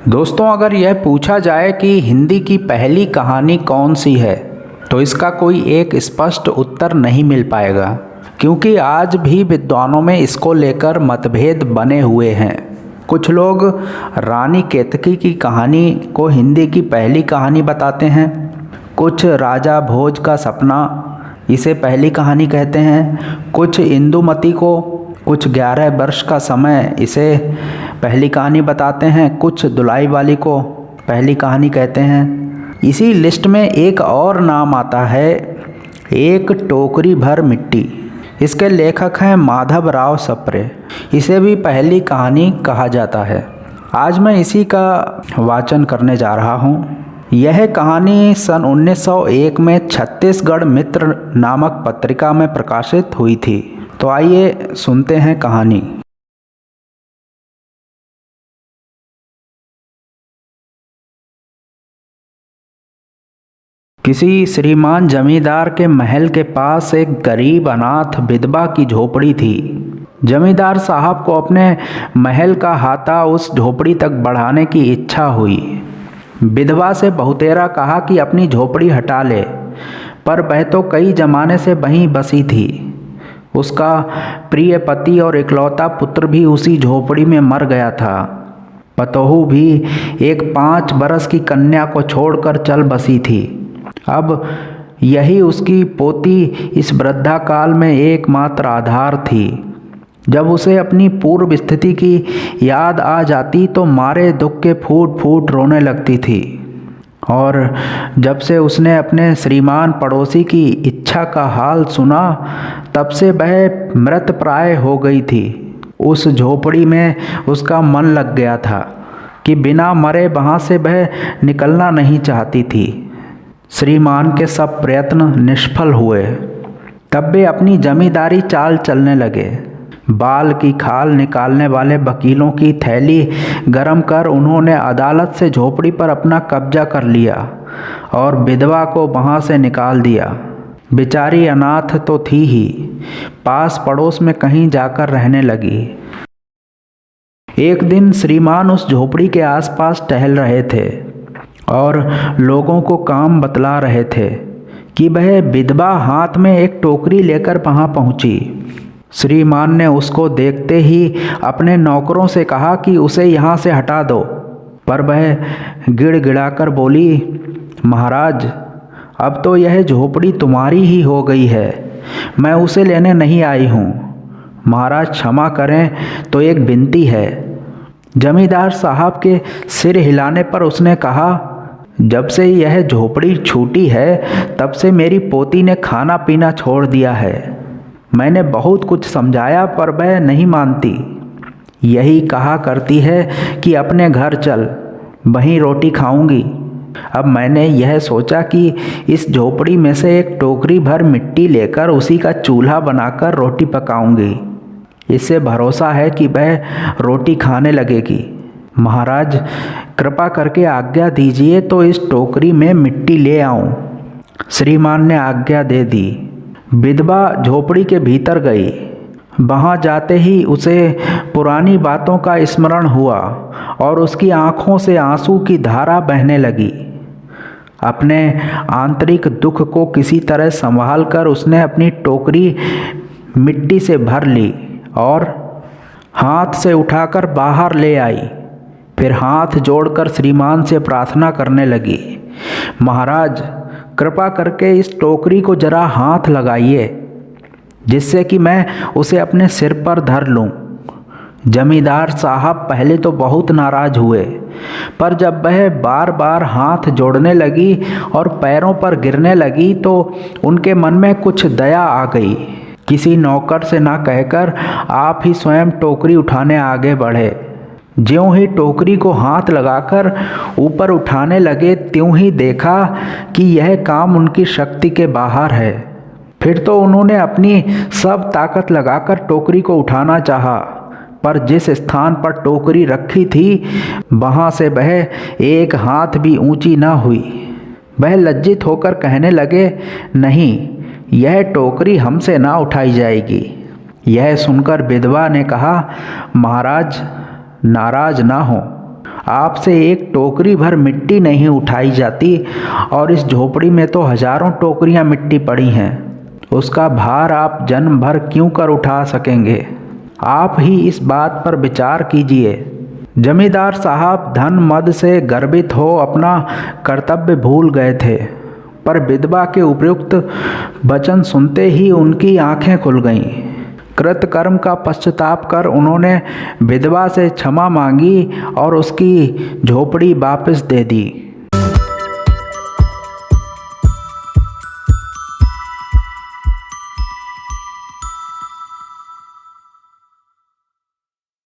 दोस्तों, अगर यह पूछा जाए कि हिंदी की पहली कहानी कौन सी है तो इसका कोई एक स्पष्ट उत्तर नहीं मिल पाएगा, क्योंकि आज भी विद्वानों में इसको लेकर मतभेद बने हुए हैं। कुछ लोग रानी केतकी की कहानी को हिंदी की पहली कहानी बताते हैं, कुछ राजा भोज का सपना इसे पहली कहानी कहते हैं, कुछ इंदुमती को, कुछ 11 वर्ष का समय इसे पहली कहानी बताते हैं, कुछ दुलाई वाली को पहली कहानी कहते हैं। इसी लिस्ट में एक और नाम आता है, एक टोकरी भर मिट्टी। इसके लेखक हैं माधव राव सप्रे। इसे भी पहली कहानी कहा जाता है। आज मैं इसी का वाचन करने जा रहा हूँ। यह कहानी सन 1901 में छत्तीसगढ़ मित्र नामक पत्रिका में प्रकाशित हुई थी। तो आइए सुनते हैं कहानी। किसी श्रीमान जमींदार के महल के पास एक गरीब अनाथ विधवा की झोपड़ी थी। जमींदार साहब को अपने महल का हाथा उस झोपड़ी तक बढ़ाने की इच्छा हुई। विधवा से बहुतेरा कहा कि अपनी झोपड़ी हटा ले, पर वह तो कई जमाने से वहीं बसी थी। उसका प्रिय पति और इकलौता पुत्र भी उसी झोपड़ी में मर गया था। पतोहू भी एक 5 बरस की कन्या को छोड़कर चल बसी थी। अब यही उसकी पोती इस वृद्धा काल में एकमात्र आधार थी। जब उसे अपनी पूर्व स्थिति की याद आ जाती तो मारे दुख के फूट फूट रोने लगती थी। और जब से उसने अपने श्रीमान पड़ोसी की इच्छा का हाल सुना, तब से वह मृत प्राय हो गई थी। उस झोपड़ी में उसका मन लग गया था कि बिना मरे वहाँ से वह निकलना नहीं चाहती थी। श्रीमान के सब प्रयत्न निष्फल हुए। तब वे अपनी जमींदारी चाल चलने लगे। बाल की खाल निकालने वाले वकीलों की थैली गरम कर उन्होंने अदालत से झोपड़ी पर अपना कब्जा कर लिया और विधवा को वहाँ से निकाल दिया। बेचारी अनाथ तो थी ही, पास पड़ोस में कहीं जाकर रहने लगी। एक दिन श्रीमान उस झोपड़ी के आसपास टहल रहे थे और लोगों को काम बतला रहे थे कि वह विधवा हाथ में एक टोकरी लेकर वहाँ पहुँची। श्रीमान ने उसको देखते ही अपने नौकरों से कहा कि उसे यहाँ से हटा दो, पर वह गिड़गिड़ाकर बोली, महाराज, अब तो यह झोपड़ी तुम्हारी ही हो गई है, मैं उसे लेने नहीं आई हूँ। महाराज क्षमा करें, तो एक विनती है। जमींदार साहब के सिर हिलाने पर उसने कहा, जब से यह झोपड़ी छूटी है तब से मेरी पोती ने खाना पीना छोड़ दिया है। मैंने बहुत कुछ समझाया पर वह नहीं मानती। यही कहा करती है कि अपने घर चल, वहीं रोटी खाऊंगी। अब मैंने यह सोचा कि इस झोपड़ी में से एक टोकरी भर मिट्टी लेकर उसी का चूल्हा बनाकर रोटी पकाऊंगी। इससे भरोसा है कि वह रोटी खाने लगेगी। महाराज, कृपा करके आज्ञा दीजिए तो इस टोकरी में मिट्टी ले आऊं। श्रीमान ने आज्ञा दे दी। विधवा झोपड़ी के भीतर गई। वहाँ जाते ही उसे पुरानी बातों का स्मरण हुआ और उसकी आंखों से आंसू की धारा बहने लगी। अपने आंतरिक दुख को किसी तरह संभाल कर उसने अपनी टोकरी मिट्टी से भर ली और हाथ से उठाकर बाहर ले आई। फिर हाथ जोड़कर श्रीमान से प्रार्थना करने लगी, महाराज, कृपा करके इस टोकरी को जरा हाथ लगाइए, जिससे कि मैं उसे अपने सिर पर धर लूं। जमींदार साहब पहले तो बहुत नाराज हुए, पर जब वह बार बार हाथ जोड़ने लगी और पैरों पर गिरने लगी तो उनके मन में कुछ दया आ गई। किसी नौकर से ना कहकर आप ही स्वयं टोकरी उठाने आगे बढ़े। ज्यों ही टोकरी को हाथ लगाकर ऊपर उठाने लगे, त्यों ही देखा कि यह काम उनकी शक्ति के बाहर है। फिर तो उन्होंने अपनी सब ताकत लगाकर टोकरी को उठाना चाहा, पर जिस स्थान पर टोकरी रखी थी वहाँ से वह एक हाथ भी ऊंची न हुई। वह लज्जित होकर कहने लगे, नहीं, यह टोकरी हमसे ना उठाई जाएगी। यह सुनकर विधवा ने कहा, महाराज, नाराज ना हो, आपसे एक टोकरी भर मिट्टी नहीं उठाई जाती और इस झोपड़ी में तो हजारों टोकरियां मिट्टी पड़ी हैं। उसका भार आप जन्म भर क्यों कर उठा सकेंगे? आप ही इस बात पर विचार कीजिए। जमींदार साहब धन मद से गर्वित हो अपना कर्तव्य भूल गए थे, पर विधवा के उपयुक्त वचन सुनते ही उनकी आंखें खुल गईं। कृतकर्म का पश्चाताप कर उन्होंने विधवा से क्षमा मांगी और उसकी झोपड़ी वापस दे दी।